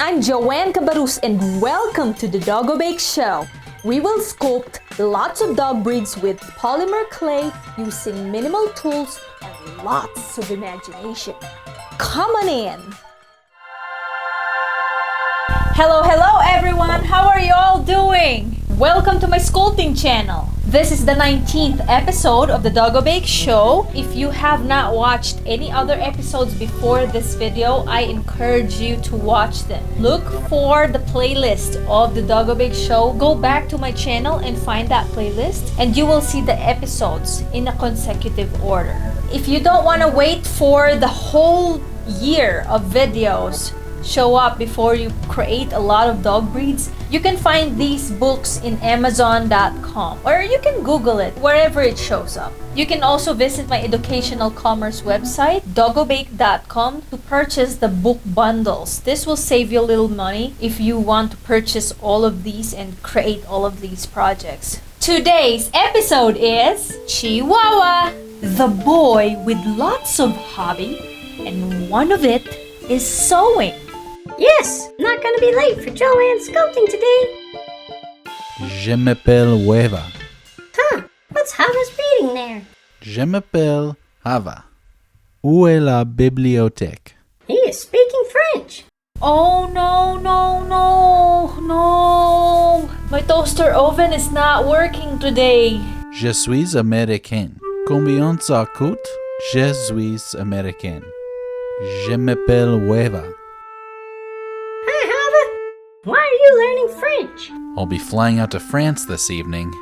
I'm Joan Cabarrus and welcome to the Doggo Bake Show. We will sculpt lots of dog breeds with polymer clay using minimal tools and lots of imagination. Come on in! Hello everyone! How are you all doing? Welcome to my sculpting channel. This is the 19th episode of the Doggo Bake Show. If you have not watched any other episodes before this video, I encourage you to watch them. Look for the playlist of the Doggo Bake Show. Go back to my channel and find that playlist and you will see the episodes in a consecutive order. If you don't want to wait for the whole year of videos show up before you create a lot of dog breeds, you can find these books in Amazon.com or you can Google it wherever it shows up. You can also visit my educational commerce website, doggobake.com, to purchase the book bundles. This will save you a little money if you want to purchase all of these and create all of these projects. Today's episode is Chihuahua, the boy with lots of hobby, and one of it is sewing. Yes, not gonna be late for Joanne's sculpting today. Je m'appelle Hava. Huh, what's Hava's reading there? Je m'appelle Hava. Où est la bibliothèque? He is speaking French. Oh no. My toaster oven is not working today. Je suis américain. Combien ça coûte? Je suis américain. Je m'appelle Hava. Hi, Hava. Why are you learning French? I'll be flying out to France this evening.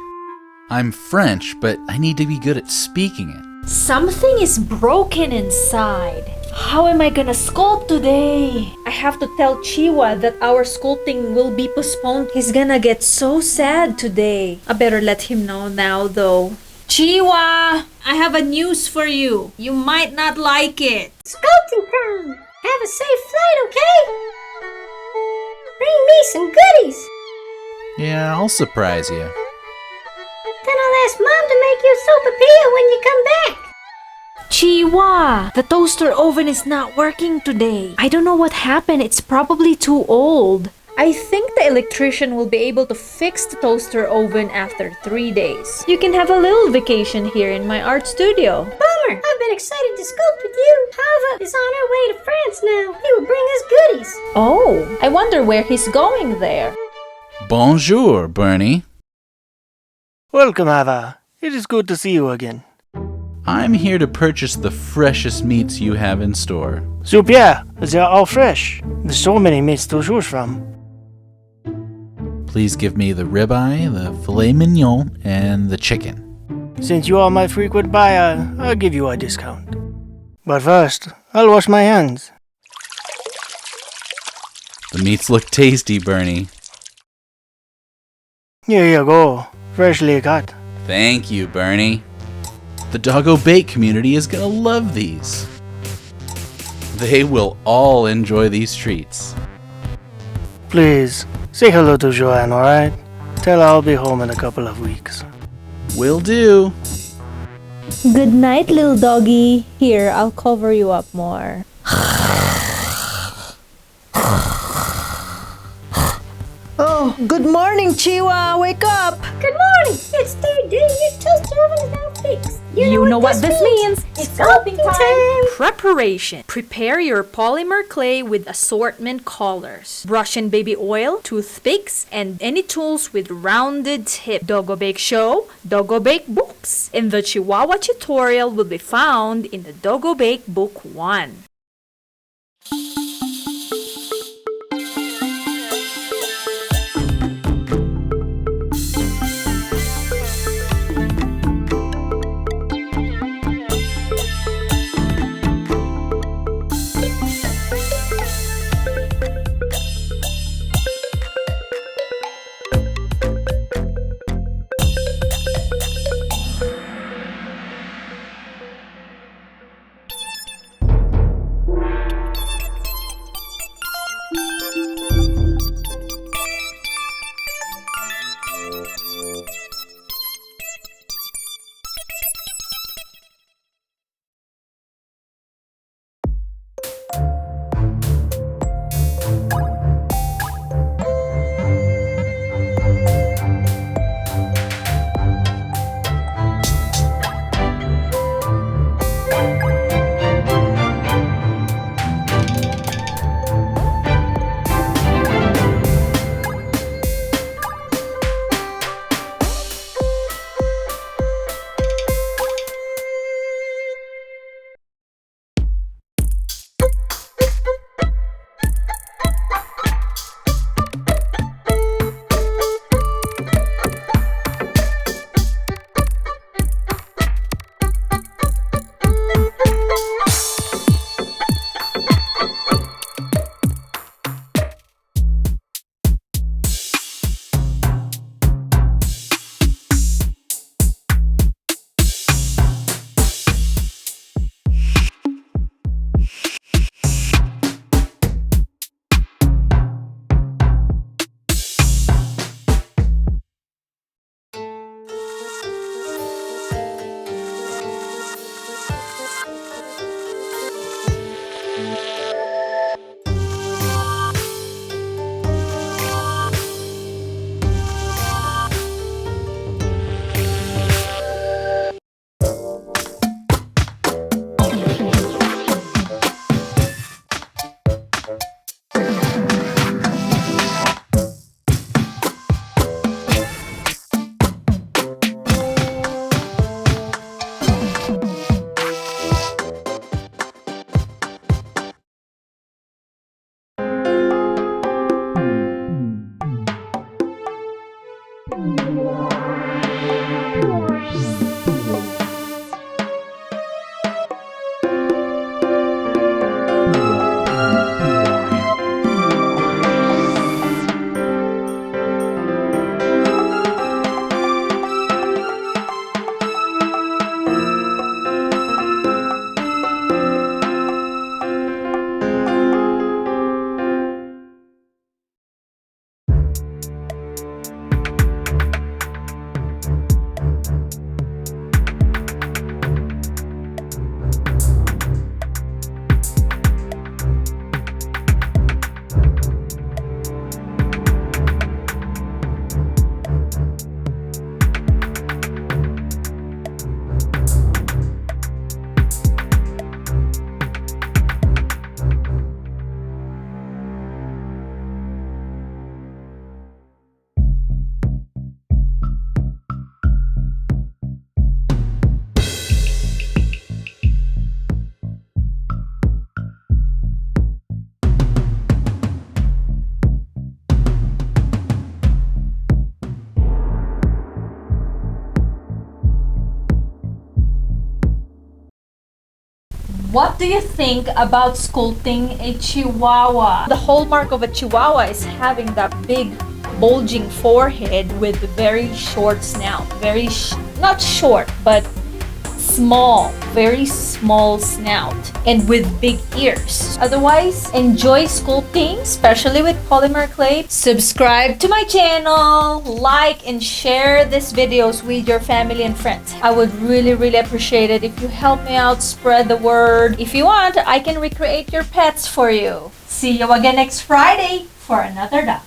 I'm French, but I need to be good at speaking it. Something is broken inside. How am I gonna sculpt today? I have to tell Chihua that our sculpting will be postponed. He's gonna get so sad today. I better let him know now though. Chihua, I have a news for you. You might not like it. Sculpting time. Have a safe flight, okay? Bring me some goodies. Yeah, I'll surprise you. Then I'll ask Mom to make you sopapilla when you come back. Chihua, the toaster oven is not working today. I don't know what happened. It's probably too old. I think the electrician will be able to fix the toaster oven after 3 days. You can have a little vacation here in my art studio. Bummer, I've been excited to sculpt with you. Hava is on her way to France now. He will bring us goodies. Oh, I wonder where he's going there. Bonjour, Bernie. Welcome, Hava. It is good to see you again. I'm here to purchase the freshest meats you have in store. Super, they are all fresh. There's so many meats to choose from. Please give me the ribeye, the filet mignon, and the chicken. Since you are my frequent buyer, I'll give you a discount. But first, I'll wash my hands. The meats look tasty, Bernie. Here you go, freshly cut. Thank you, Bernie. The Doggo Bake community is gonna love these. They will all enjoy these treats. Please, say hello to Joanne, alright? Tell her I'll be home in a couple of weeks. Will do. Good night, little doggy. Here, I'll cover you up more. Oh, good morning, Chihua. Wake up. Good morning. It's third day. Your toaster oven is now fixed. You know what this means. It's sculpting time. Preparation. Prepare your polymer clay with assortment colors. Brush and baby oil, toothpicks, and any tools with rounded tip. Doggo Bake Show, Doggo Bake Books. And the Chihuahua tutorial will be found in the Doggo Bake Book 1. What do you think about sculpting a Chihuahua? The hallmark of a Chihuahua is having that big bulging forehead with very short snout. Not short, but small, very small snout, and with big ears. Otherwise, enjoy sculpting, especially with polymer clay. Subscribe to my channel, like and share these videos with your family and friends. I would really appreciate it if you help me out, spread the word. If you want, I can recreate your pets for you. See you again next Friday for another dog.